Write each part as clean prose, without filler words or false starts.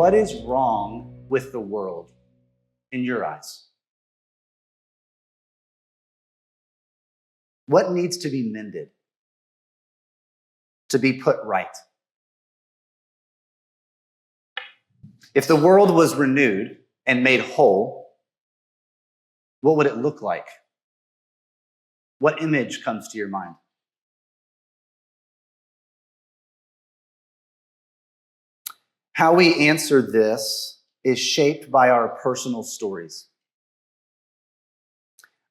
what is wrong with the world in your eyes? What needs to be mended, to be put right? If the world was renewed and made whole, what would it look like? What image comes to your mind? How we answer this is shaped by our personal stories.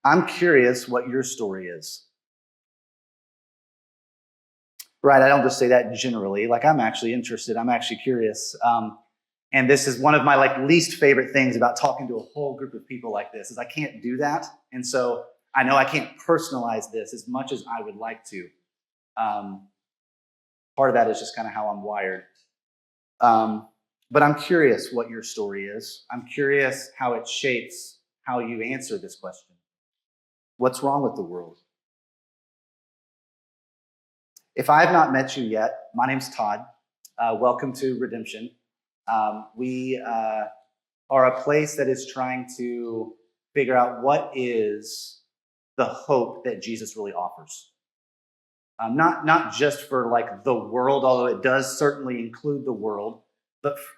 I'm curious what your story is. Right, I don't just say that generally. Like, I'm actually interested. I'm actually curious. And this is one of my least favorite things about talking to a whole group of people like this, is I can't do that. And so I know I can't personalize this as much as I would like to. Part of that is just kind of how I'm wired. But I'm curious what your story is. I'm curious how it shapes how you answer this question. What's wrong with the world? If I have not met you yet, my name's Todd. Welcome to Redemption. We are a place that is trying to figure out what is the hope that Jesus really offers. Not just for the world, although it does certainly include the world,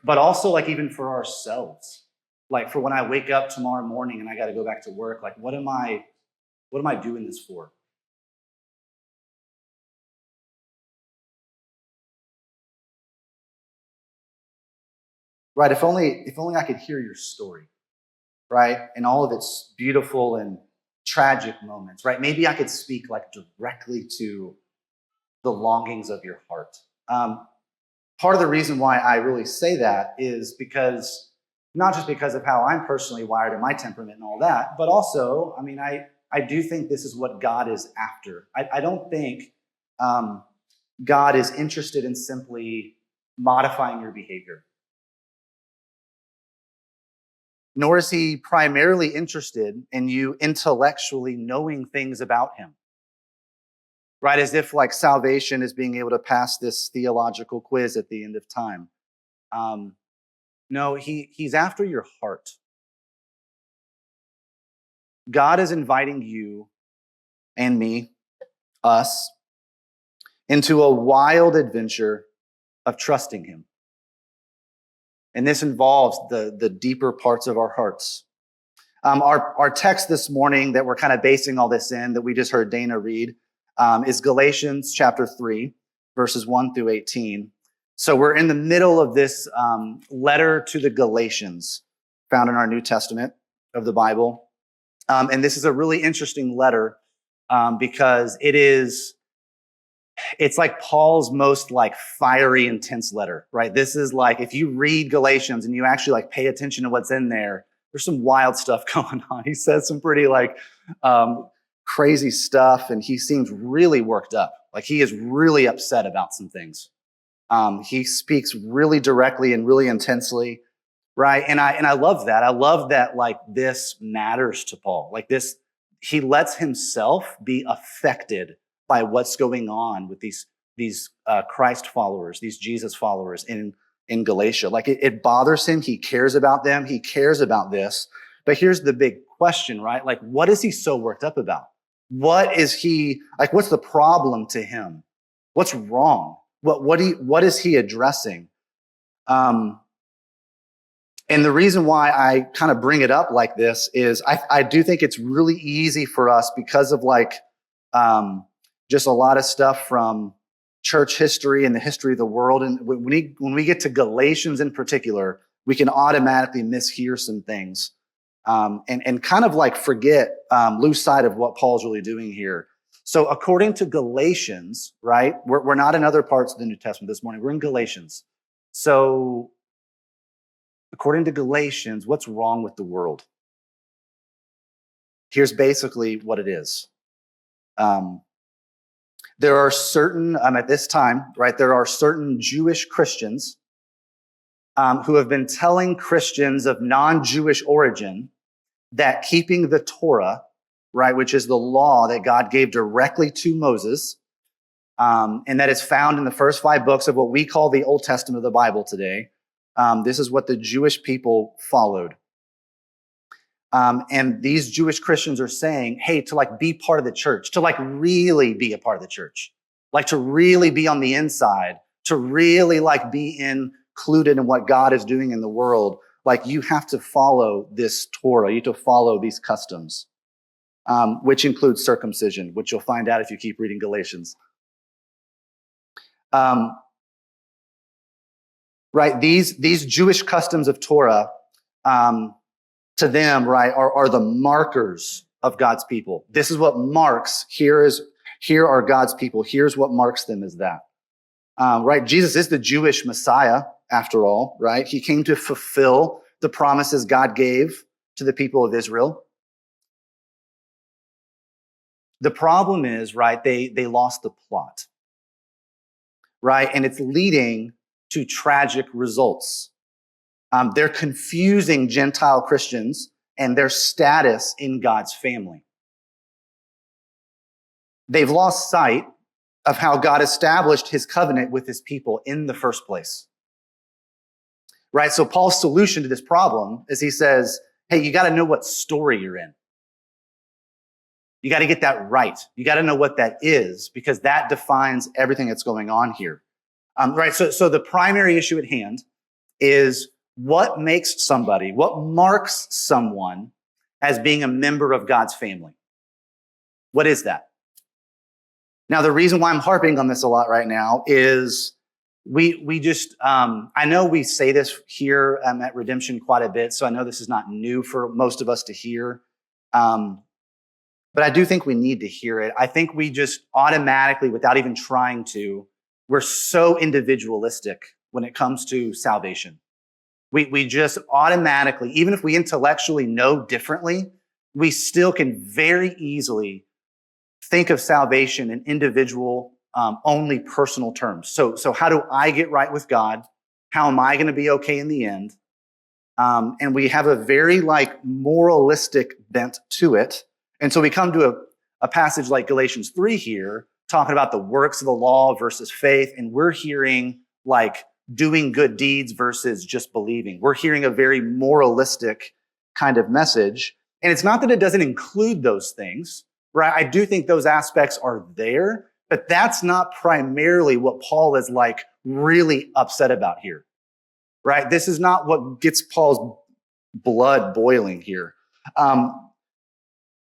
but also even for ourselves. For when I wake up tomorrow morning and I got to go back to work, what am I doing this for? Right, if only I could hear your story, right? And all of its beautiful and tragic moments, right? Maybe I could speak directly to the longings of your heart. Part of the reason why I really say that is because, not just because of how I'm personally wired and my temperament and all that, but also, I do think this is what God is after. I don't think God is interested in simply modifying your behavior. Nor is he primarily interested in you intellectually knowing things about him. Right? As if salvation is being able to pass this theological quiz at the end of time. No, he's after your heart. God is inviting you and me, us, into a wild adventure of trusting him. And this involves the deeper parts of our hearts. Our text this morning that we're kind of basing all this in, that we just heard Dana read, is Galatians chapter 3, verses 1 through 18. So we're in the middle of this letter to the Galatians, found in our New Testament of the Bible. And this is a really interesting letter because it's like Paul's most fiery, intense letter, right? This is if you read Galatians and you actually pay attention to what's in there, there's some wild stuff going on. He says some pretty crazy stuff, and he seems really worked up. He is really upset about some things. He speaks really directly and really intensely, right? And I love that. I love that this matters to Paul. He lets himself be affected by what's going on with these Christ followers, these Jesus followers in Galatia. It bothers him. He cares about them. He cares about this. But here's the big question, right? What is he so worked up about? What is he, what's the problem to him? What's wrong? What is he addressing? And the reason why I kind of bring it up like this is I do think it's really easy for us because of just a lot of stuff from church history and the history of the world. And when we get to Galatians in particular, we can automatically mishear some things and kind of forget, lose sight of what Paul's really doing here. So according to Galatians, right, we're not in other parts of the New Testament this morning. We're in Galatians. So according to Galatians, what's wrong with the world? Here's basically what it is. There are certain, at this time, right, there are certain Jewish Christians who have been telling Christians of non-Jewish origin that keeping the Torah, right, which is the law that God gave directly to Moses, and that is found in the first 5 books of what we call the Old Testament of the Bible today, This is what the Jewish people followed. And these Jewish Christians are saying, hey, to like be part of the church, to like really be a part of the church, like to really be on the inside, to really like be included in what God is doing in the world, like you have to follow this Torah, you have to follow these customs, which includes circumcision, which you'll find out if you keep reading Galatians. Right, these Jewish customs of Torah, to them, right, are the markers of God's people. This is what marks, here are God's people. Here's what marks them as that. Right, Jesus is the Jewish Messiah, after all, right? He came to fulfill the promises God gave to the people of Israel. The problem is, right, they lost the plot, right? And it's leading to tragic results. They're confusing Gentile Christians and their status in God's family. They've lost sight of how God established his covenant with his people in the first place. Right? So Paul's solution to this problem is he says, hey, you got to know what story you're in. You got to get that right. You got to know what that is, because that defines everything that's going on here. Right? So the primary issue at hand is what marks someone as being a member of God's family? What is that? Now, the reason why I'm harping on this a lot right now is we just, I know we say this here at Redemption quite a bit, so I know this is not new for most of us to hear. But I do think we need to hear it. I think we just automatically, without even trying to, we're so individualistic when it comes to salvation. We just automatically, even if we intellectually know differently, we still can very easily think of salvation in individual, only personal terms. So how do I get right with God? How am I going to be okay in the end? And we have a very like moralistic bent to it. And so we come to a passage like Galatians 3 here, talking about the works of the law versus faith. And we're hearing like doing good deeds versus just believing. We're hearing a very moralistic kind of message. And it's not that it doesn't include those things, right? I do think those aspects are there, but that's not primarily what Paul is like really upset about here, right? This is not what gets Paul's blood boiling here.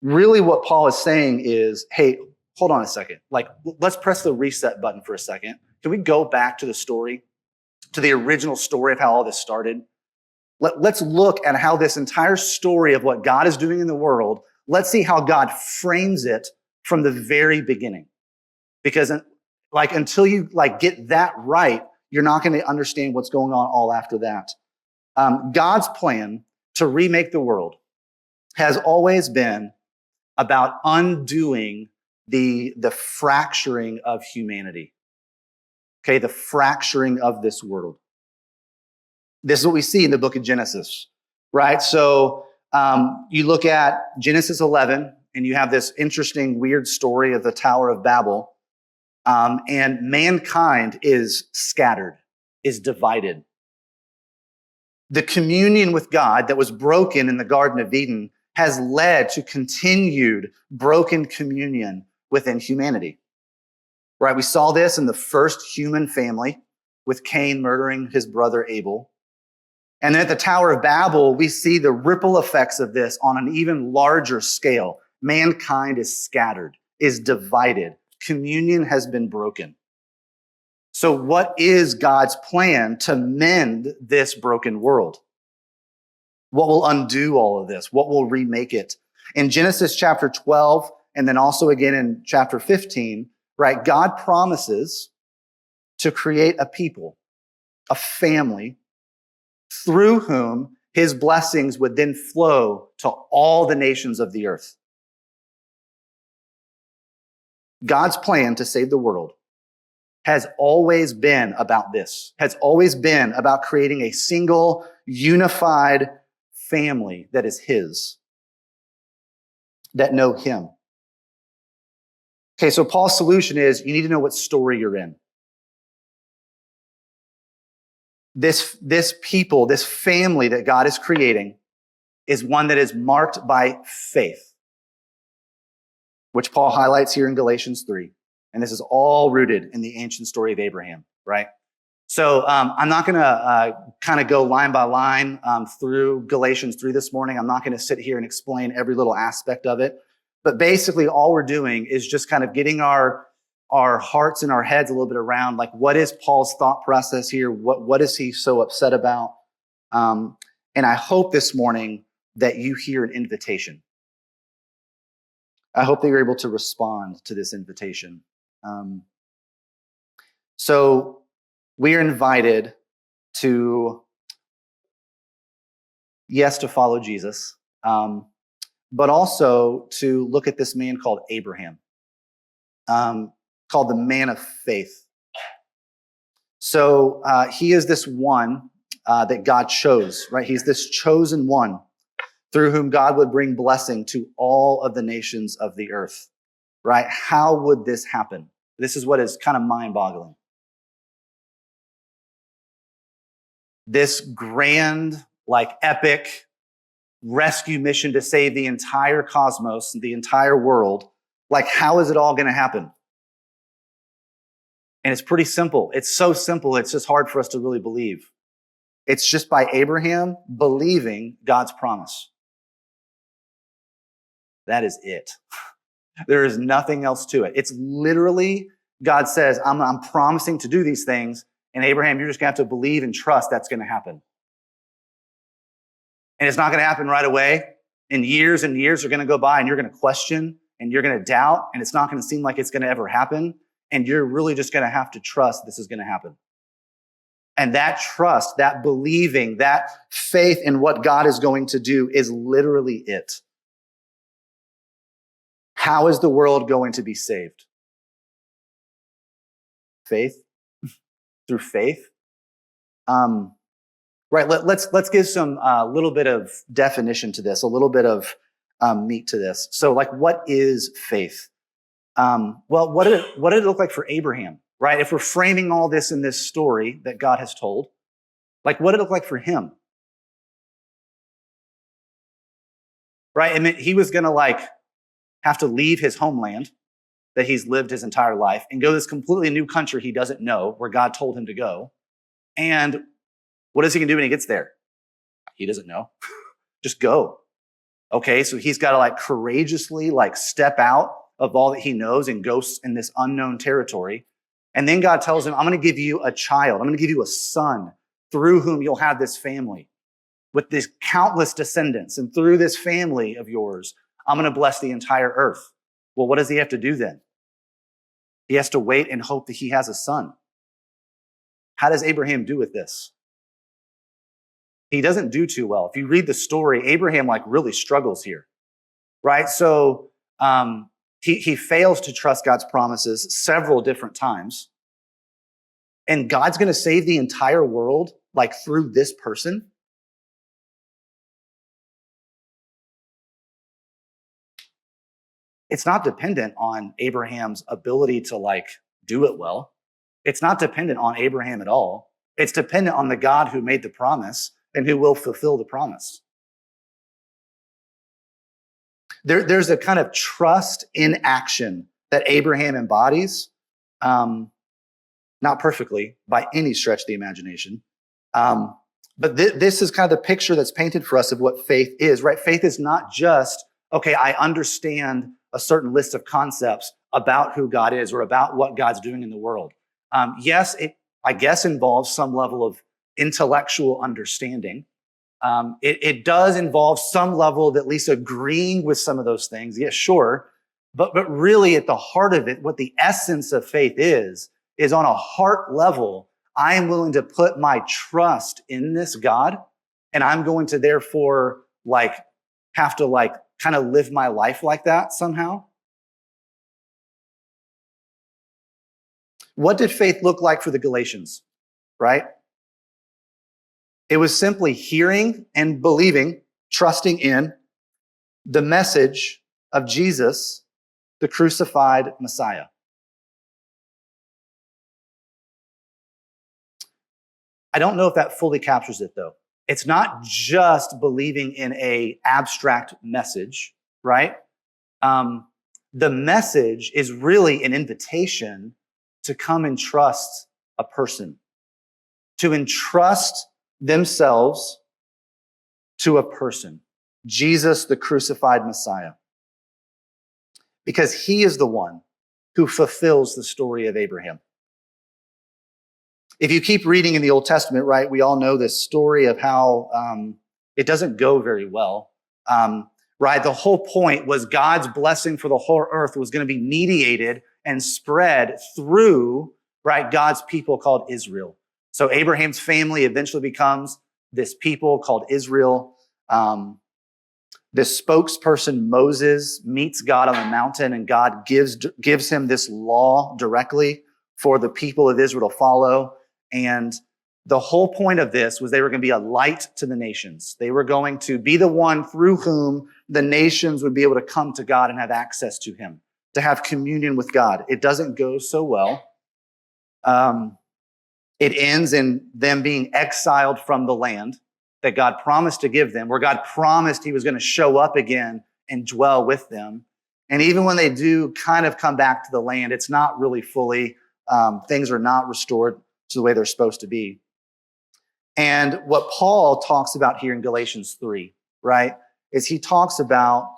Really what Paul is saying is, hey, hold on a second. Like, let's press the reset button for a second. Can we go back to the story, to the original story of how all this started? Let's look at how this entire story of what God is doing in the world, let's see how God frames it from the very beginning. Because like, until you like get that right, you're not going to understand what's going on all after that. God's plan to remake the world has always been about undoing the fracturing of humanity. Okay, the fracturing of this world. This is what we see in the book of Genesis, right? So you look at Genesis 11, and you have this interesting, weird story of the Tower of Babel. And mankind is scattered, is divided. The communion with God that was broken in the Garden of Eden has led to continued broken communion within humanity. Right? We saw this in the first human family with Cain murdering his brother Abel. And then at the Tower of Babel, we see the ripple effects of this on an even larger scale. Mankind is scattered, is divided. Communion has been broken. So what is God's plan to mend this broken world? What will undo all of this? What will remake it? In Genesis chapter 12, and then also again in chapter 15, right, God promises to create a people, a family, through whom his blessings would then flow to all the nations of the earth. God's plan to save the world has always been about this, has always been about creating a single, unified family that is his, that know him. Okay, so Paul's solution is you need to know what story you're in. this people, this family that God is creating is one that is marked by faith, which Paul highlights here in Galatians 3. And this is all rooted in the ancient story of Abraham, right? So I'm not going to kind of go line by line through Galatians 3 this morning. I'm not going to sit here and explain every little aspect of it. But basically, all we're doing is just kind of getting our hearts and our heads a little bit around, like, what is Paul's thought process here? What is he so upset about? And I hope this morning that you hear an invitation. I hope that you're able to respond to this invitation. So we are invited to, yes, to follow Jesus, but also to look at this man called Abraham, called the man of faith. So he is this one that God chose, right? He's this chosen one through whom God would bring blessing to all of the nations of the earth, right? How would this happen? This is what is kind of mind-boggling. This grand, like, epic rescue mission to save the entire cosmos, the entire world. Like, how is it all going to happen? And it's pretty simple. It's so simple, it's just hard for us to really believe. It's just by Abraham believing God's promise. That is it. There is nothing else to it. It's literally, God says, I'm promising to do these things. And Abraham, you're just going to have to believe and trust that's going to happen. And it's not going to happen right away. And years are going to go by, and you're going to question, and you're going to doubt, and it's not going to seem like it's going to ever happen. And you're really just going to have to trust this is going to happen. And that trust, that believing, that faith in what God is going to do is literally it. How is the world going to be saved? Faith? Through faith? Right, let's give some little bit of definition to this, a little bit of meat to this. So, like, what is faith? Well, what did it look like for Abraham, right? If we're framing all this in this story that God has told, like, what did it look like for him? Right, I mean, he was going to, like, have to leave his homeland that he's lived his entire life and go to this completely new country he doesn't know, where God told him to go. And what is he going to do when he gets there? He doesn't know. Just go. Okay, so he's got to, like, courageously, like, step out of all that he knows and go in this unknown territory. And then God tells him, I'm going to give you a child. I'm going to give you a son through whom you'll have this family with these countless descendants. And through this family of yours, I'm going to bless the entire earth. Well, what does he have to do then? He has to wait and hope that he has a son. How does Abraham do with this? He doesn't do too well. If you read the story, Abraham, like, really struggles here, right? So he fails to trust God's promises several different times. And God's going to save the entire world, like, through this person. It's not dependent on Abraham's ability to, like, do it well. It's not dependent on Abraham at all. It's dependent on the God who made the promise and who will fulfill the promise. There's a kind of trust in action that Abraham embodies, not perfectly by any stretch of the imagination. But this is kind of the picture that's painted for us of what faith is, right? Faith is not just, okay, I understand a certain list of concepts about who God is or about what God's doing in the world. Yes, it, I guess, involves some level of intellectual understanding. It does involve some level of at least agreeing with some of those things. Yes, sure. But really, at the heart of it, what the essence of faith is on a heart level, I am willing to put my trust in this God, and I'm going to therefore, like, have to, like, kind of live my life like that somehow. What did faith look like for the Galatians, right? It was simply hearing and believing, trusting in the message of Jesus, the crucified Messiah. I don't know if that fully captures it, though. It's not just believing in a abstract message, right? The message is really an invitation to come and trust a person, to entrust themselves to a person, Jesus, the crucified Messiah, because he is the one who fulfills the story of Abraham. If you keep reading in the Old Testament, right, we all know this story of how it doesn't go very well, right? The whole point was God's blessing for the whole earth was going to be mediated and spread through, right, God's people called Israel. So Abraham's family eventually becomes this people called Israel. This spokesperson, Moses, meets God on the mountain, and God gives him this law directly for the people of Israel to follow. And the whole point of this was they were going to be a light to the nations. They were going to be the one through whom the nations would be able to come to God and have access to him, to have communion with God. It doesn't go so well. It ends in them being exiled from the land that God promised to give them, where God promised he was going to show up again and dwell with them. And even when they do kind of come back to the land, it's not really fully, things are not restored to the way they're supposed to be. And what Paul talks about here in Galatians 3, right, is he talks about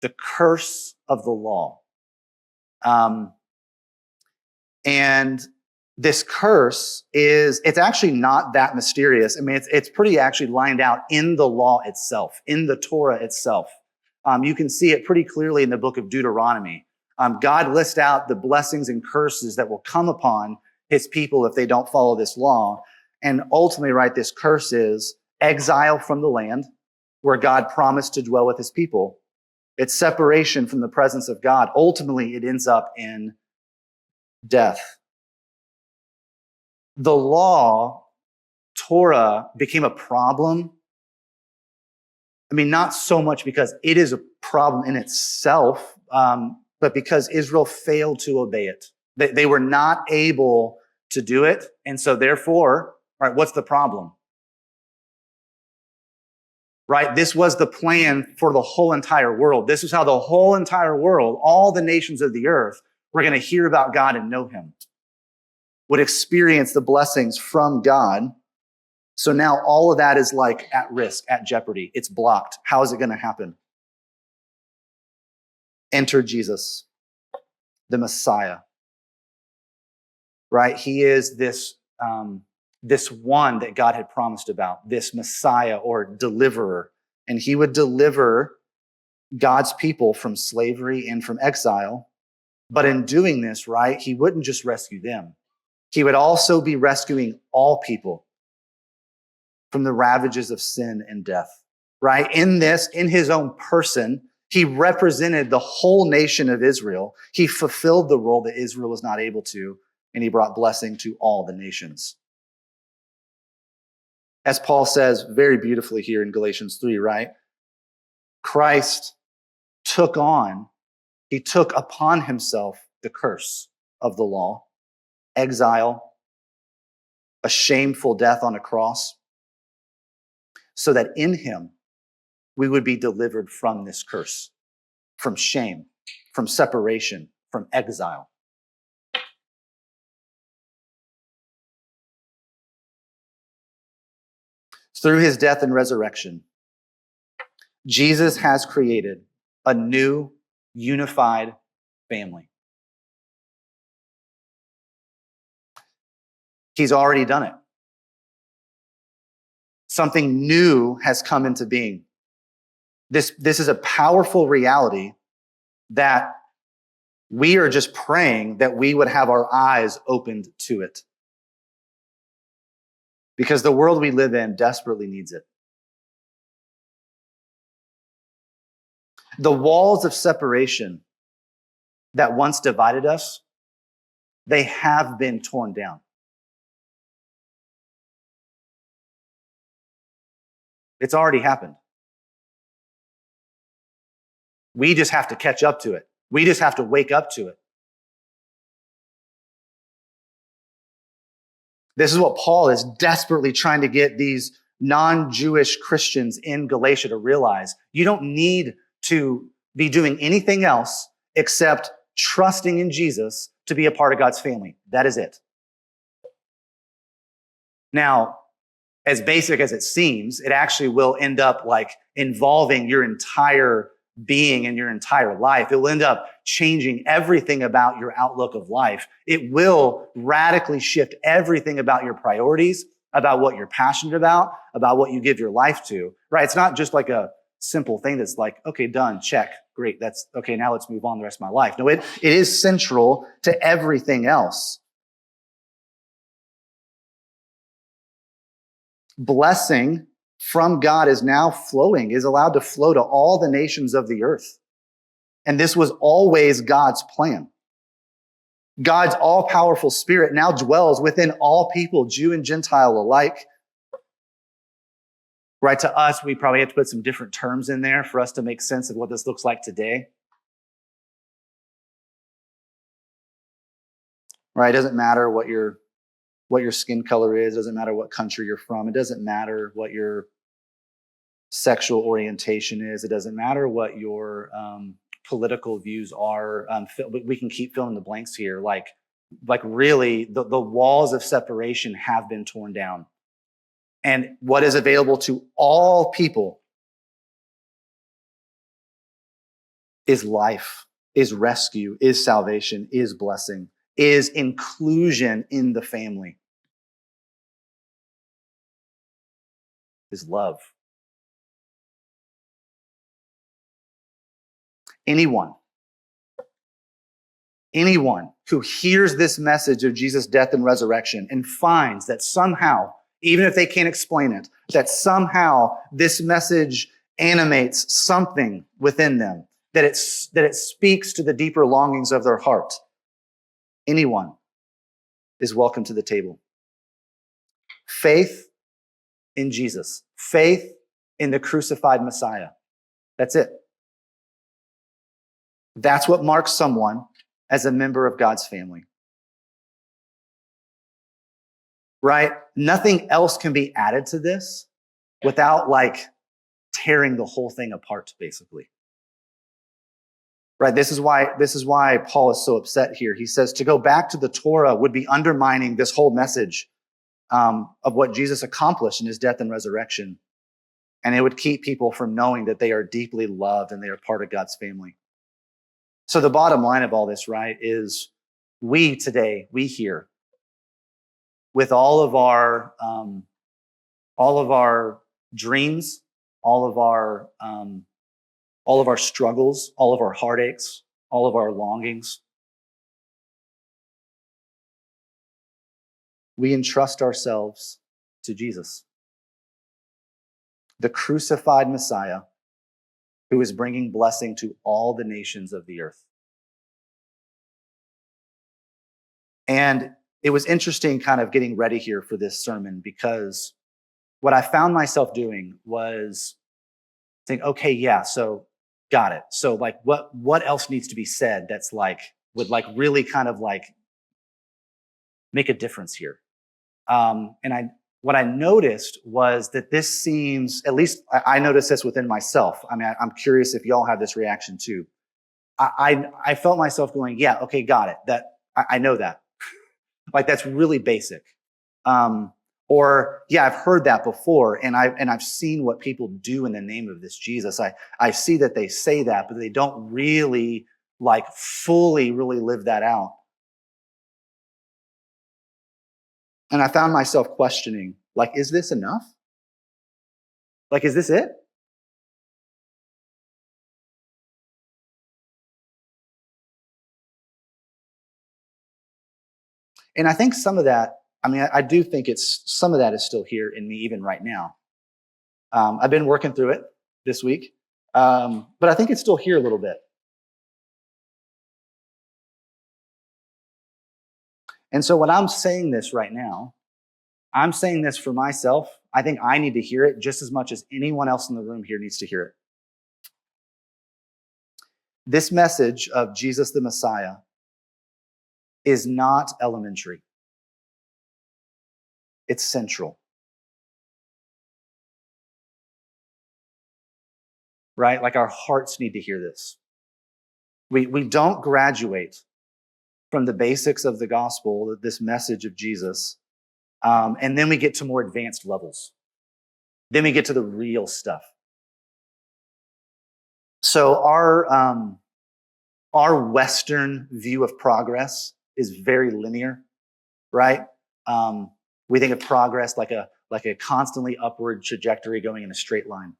the curse of the law. And this curse it's actually not that mysterious. I mean, it's pretty actually lined out in the law itself, in the Torah itself. You can see it pretty clearly in the book of Deuteronomy. God lists out the blessings and curses that will come upon his people if they don't follow this law. And ultimately, right, this curse is exile from the land where God promised to dwell with his people. It's separation from the presence of God. Ultimately, it ends up in death. The law, Torah, became a problem. I mean, not so much because it is a problem in itself, but because Israel failed to obey it. They were not able to do it. And so therefore, right, what's the problem? Right? This was the plan for the whole entire world. This is how the whole entire world, all the nations of the earth, were going to hear about God and know him, would experience the blessings from God. So now all of that is like at risk, at jeopardy. It's blocked. How is it going to happen? Enter Jesus, the Messiah, right? He is this one that God had promised about, this Messiah or deliverer. And he would deliver God's people from slavery and from exile. But in doing this, right, he wouldn't just rescue them. He would also be rescuing all people from the ravages of sin and death, right? In his own person, he represented the whole nation of Israel. He fulfilled the role that Israel was not able to, and he brought blessing to all the nations. As Paul says very beautifully here in Galatians 3, right? Christ took upon himself the curse of the law, exile, a shameful death on a cross, so that in him we would be delivered from this curse, from shame, from separation, from exile. Through his death and resurrection, Jesus has created a new, unified family. He's already done it. Something new has come into being. This is a powerful reality that we are just praying that we would have our eyes opened to it. Because the world we live in desperately needs it. The walls of separation that once divided us, they have been torn down. It's already happened. We just have to catch up to it. We just have to wake up to it. This is what Paul is desperately trying to get these non-Jewish Christians in Galatia to realize. You don't need to be doing anything else except trusting in Jesus to be a part of God's family. That is it. Now, as basic as it seems, it actually will end up like involving your entire being and your entire life. It will end up changing everything about your outlook of life. It will radically shift everything about your priorities, about what you're passionate about what you give your life to, right? It's not just like a simple thing that's like, okay, done, check, great, that's okay, now let's move on the rest of my life. No, it is central to everything else. Blessing from God is now flowing, is allowed to flow to all the nations of the earth. And this was always God's plan. God's all-powerful Spirit now dwells within all people, Jew and Gentile alike. Right, to us, we probably have to put some different terms in there for us to make sense of what this looks like today. Right, it doesn't matter what your skin color is. It doesn't matter what country you're from. It doesn't matter what your sexual orientation is. It doesn't matter what your political views are. We can keep filling the blanks here. Like really, the walls of separation have been torn down. And what is available to all people is life, is rescue, is salvation, is blessing, is inclusion in the family, is love. Anyone who hears this message of Jesus' death and resurrection and finds that somehow, even if they can't explain it, that somehow this message animates something within them, that it speaks to the deeper longings of their heart, anyone is welcome to the table. Faith in Jesus, faith in the crucified Messiah. That's it. That's what marks someone as a member of God's family. Right? Nothing else can be added to this without like tearing the whole thing apart, basically. Right? This is why Paul is so upset here. He says to go back to the Torah would be undermining this whole message of what Jesus accomplished in his death and resurrection. And it would keep people from knowing that they are deeply loved and they are part of God's family. So the bottom line of all this, right, is we here, with all of our dreams, all of our struggles, all of our heartaches, all of our longings, we entrust ourselves to Jesus, the crucified Messiah, who is bringing blessing to all the nations of the earth. And it was interesting kind of getting ready here for this sermon, because what I found myself doing was think, okay, yeah, so got it. So like what else needs to be said that's like, would like really kind of like make a difference here? What I noticed was that this seems, at least I noticed this within myself. I mean, I'm curious if y'all have this reaction too. I felt myself going, yeah, okay, got it. That I know that. Like that's really basic. Or yeah, I've heard that before, and I've seen what people do in the name of this Jesus. I see that they say that, but they don't really like fully really live that out. And I found myself questioning, like, is this enough? Like, is this it? And I think some of that, I mean, I do think some of that is still here in me even right now. I've been working through it this week, but I think it's still here a little bit. And so when I'm saying this right now, I'm saying this for myself. I think I need to hear it just as much as anyone else in the room here needs to hear it. This message of Jesus the Messiah is not elementary. It's central, right? Like our hearts need to hear this. We don't graduate from the basics of the gospel, this message of Jesus, and then we get to more advanced levels. Then we get to the real stuff. So our Western view of progress is very linear, right? We think of progress like a constantly upward trajectory going in a straight line,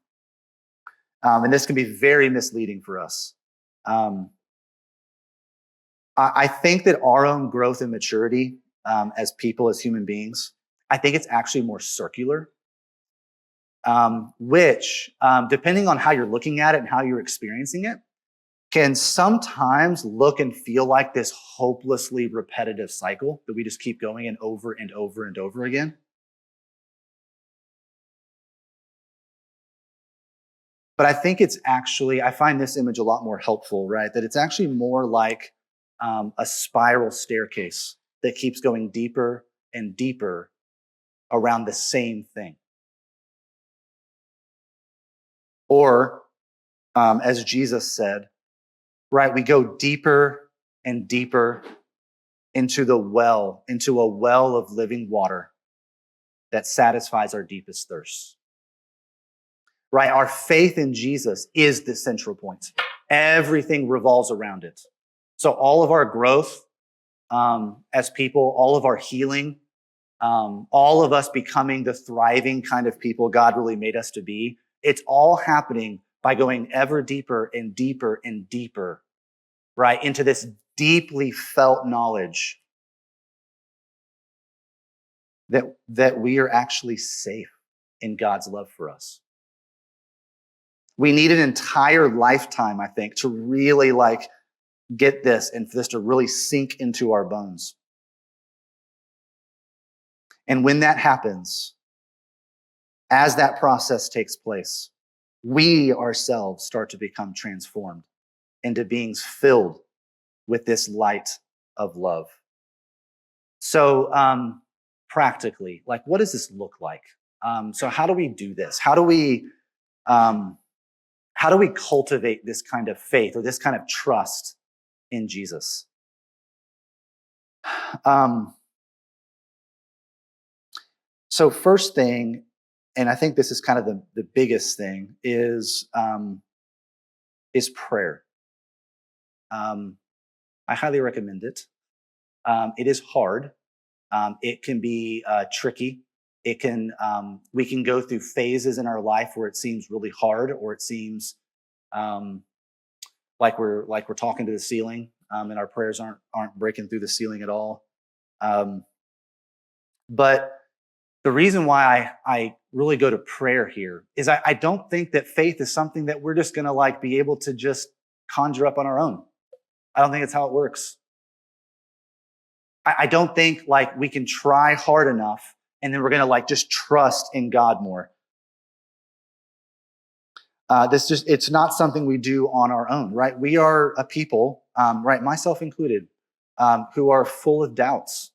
and this can be very misleading for us. I think that our own growth and maturity as people, as human beings, I think it's actually more circular, which, depending on how you're looking at it and how you're experiencing it, can sometimes look and feel like this hopelessly repetitive cycle that we just keep going in over and over and over again. But I think it's actually, I find this image a lot more helpful, right? That it's actually more like a spiral staircase that keeps going deeper and deeper around the same thing. Or, as Jesus said, right, we go deeper and deeper into a well of living water that satisfies our deepest thirst. Right? Our faith in Jesus is the central point. Everything revolves around it. So all of our growth as people, all of our healing, all of us becoming the thriving kind of people God really made us to be, it's all happening by going ever deeper and deeper and deeper, right, into this deeply felt knowledge that we are actually safe in God's love for us. We need an entire lifetime, I think, to really get this and for this to really sink into our bones. And when that happens, as that process takes place, we ourselves start to become transformed into beings filled with this light of love. So practically, what does this look like? So how do we do this? How do we cultivate this kind of faith or this kind of trust in Jesus? So first thing, and I think this is kind of the biggest thing, is prayer. I highly recommend it. It is hard. It can be tricky. It can we can go through phases in our life where it seems really hard, or it seems like we're talking to the ceiling, and our prayers aren't breaking through the ceiling at all. But the reason why I really go to prayer here is I don't think that faith is something that we're just going to be able to just conjure up on our own. I don't think it's how it works. I don't think we can try hard enough and then we're going to just trust in God more. It's not something we do on our own, right? We are a people, right, myself included, who are full of doubts.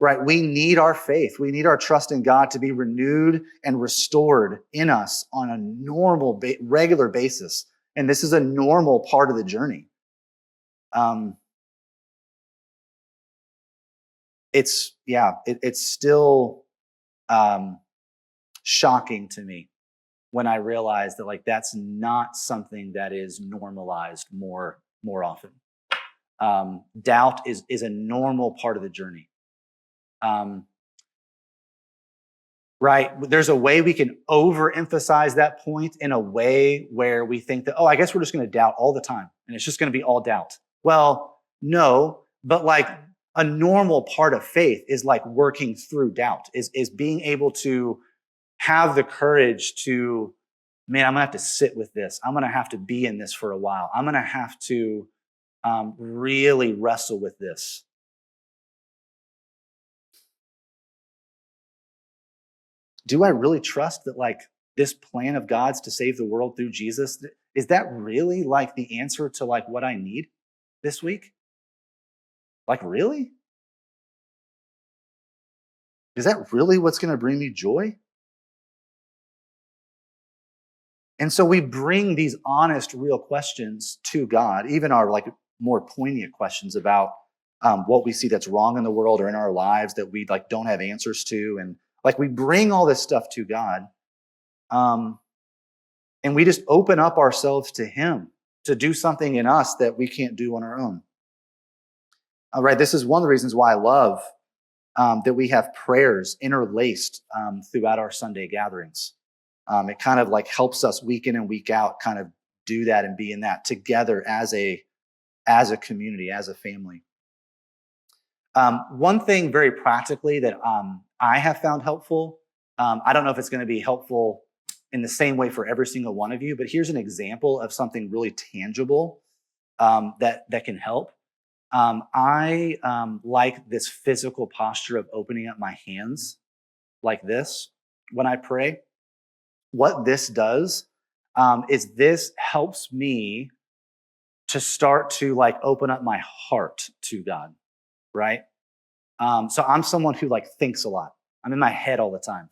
Right? We need our faith. We need our trust in God to be renewed and restored in us on a normal, regular basis. And this is a normal part of the journey. It's still shocking to me when I realize that that's not something that is normalized more often. Doubt is a normal part of the journey. Right? There's a way we can overemphasize that point in a way where we think that, I guess we're just going to doubt all the time and it's just going to be all doubt. Well, no, but a normal part of faith is working through doubt, is being able to have the courage to, man, I'm going to have to sit with this. I'm going to have to be in this for a while. I'm going to have to really wrestle with this. Do I really trust that this plan of God's to save the world through Jesus, is that really the answer to what I need this week? Really? Is that really what's going to bring me joy? And so we bring these honest, real questions to God, even our like more poignant questions about what we see that's wrong in the world or in our lives that we like don't have answers to, and like we bring all this stuff to God, um, and we just open up ourselves to Him to do something in us that we can't do on our own. All right, this is one of the reasons why I love that we have prayers interlaced throughout our Sunday gatherings. It kind of like helps us week in and week out kind of do that and be in that together as a community, as a family. One thing very practically that I have found helpful, I don't know if it's going to be helpful in the same way for every single one of you, but here's an example of something really tangible that can help. I like this physical posture of opening up my hands like this when I pray. What this does is this helps me to start to like open up my heart to God, right? So I'm someone who like thinks a lot. I'm in my head all the time,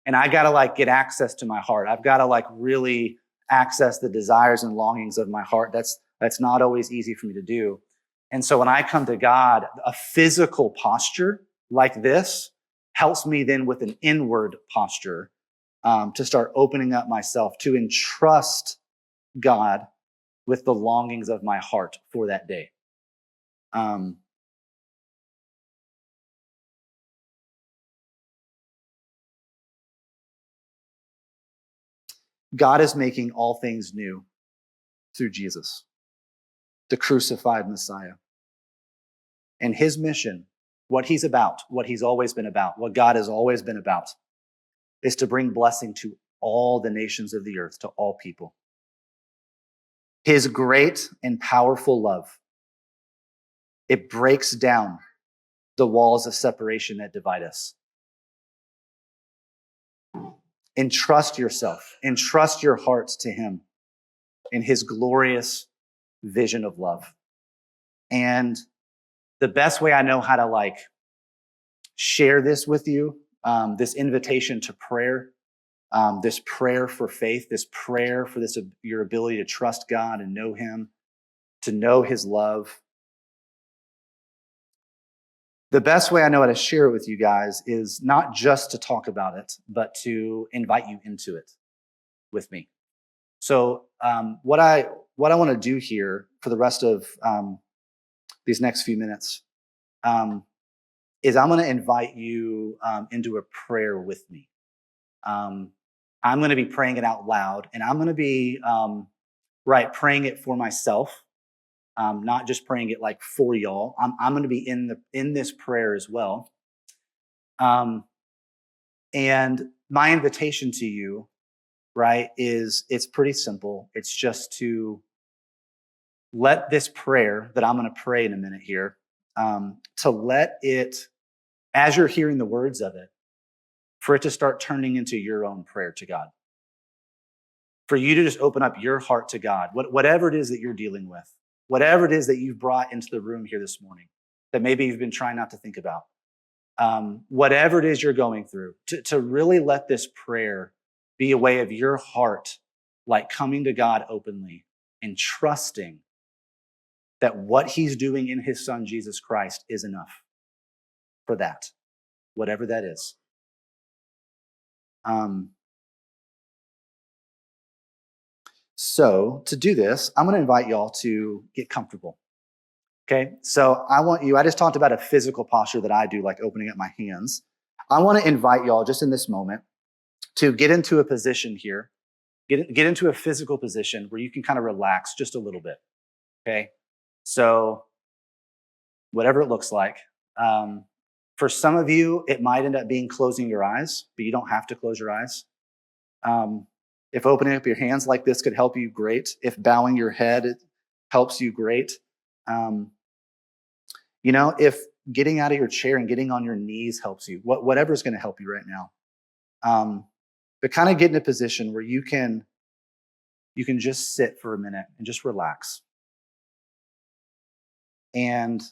and I gotta like get access to my heart. I've got to like really access the desires and longings of my heart. That's not always easy for me to do. And so when I come to God, a physical posture like this helps me then with an inward posture to start opening up myself to entrust God with the longings of my heart for that day. God is making all things new through Jesus, the crucified Messiah. And his mission, what he's about, what he's always been about, what God has always been about, is to bring blessing to all the nations of the earth, to all people. His great and powerful love, it breaks down the walls of separation that divide us. Entrust yourself, entrust your hearts to him in his glorious vision of love. And the best way I know how to like share this with you, this invitation to prayer, this prayer for faith, this prayer for this your ability to trust God and know him, to know his love. The best way I know how to share it with you guys is not just to talk about it, but to invite you into it with me. So what I want to do here for the rest of these next few minutes is I'm going to invite you into a prayer with me. I'm going to be praying it out loud, and I'm going to be praying it for myself, not just praying it like for y'all. I'm going to be in this prayer as well. And my invitation to you, right, is it's pretty simple. It's just to let this prayer that I'm going to pray in a minute here, to let it, as you're hearing the words of it, for it to start turning into your own prayer to God. For you to just open up your heart to God, whatever it is that you're dealing with, whatever it is that you've brought into the room here this morning that maybe you've been trying not to think about, whatever it is you're going through, to really let this prayer be a way of your heart, like coming to God openly and trusting that what he's doing in his son, Jesus Christ, is enough for that, whatever that is. So to do this, I'm going to invite y'all to get comfortable. Okay, so I just talked about a physical posture that I do, like opening up my hands. I want to invite y'all just in this moment to get into a position here, get into a physical position where you can kind of relax just a little bit. Okay, so whatever it looks like. For some of you, it might end up being closing your eyes, but you don't have to close your eyes. If opening up your hands like this could help you, great. If bowing your head helps you, great. If getting out of your chair and getting on your knees helps you, whatever's going to help you right now. But kind of get in a position where you can just sit for a minute and just relax. And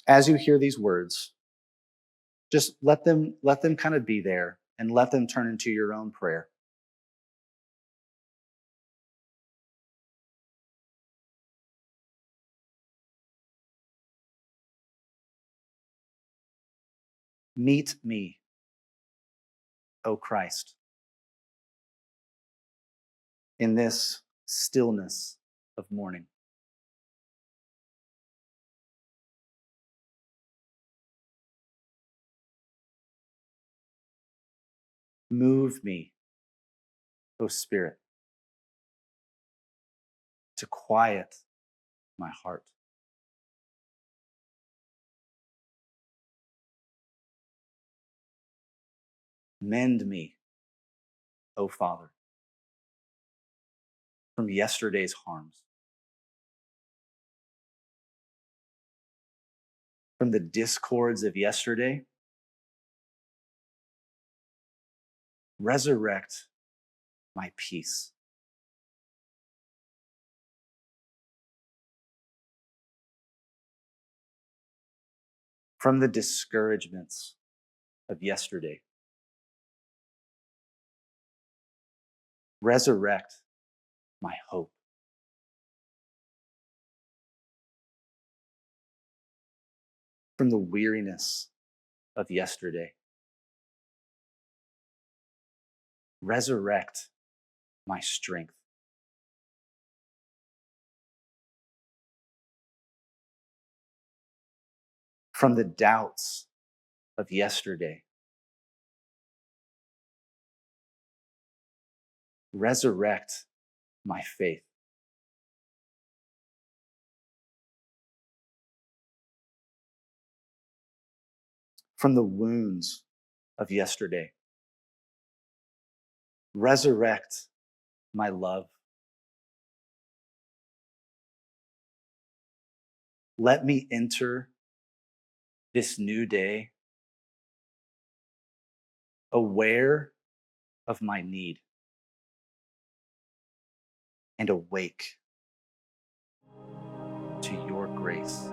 as you hear these words, Just let them kind of be there and let them turn into your own prayer. Meet me, O Christ, in this stillness of morning. Move me, O Spirit, to quiet my heart. Mend me, O Father, from yesterday's harms, from the discords of yesterday. Resurrect my peace. From the discouragements of yesterday. Resurrect my hope. From the weariness of yesterday. Resurrect my strength. From the doubts of yesterday. Resurrect my faith. From the wounds of yesterday. Resurrect my love. Let me enter this new day aware of my need and awake to your grace.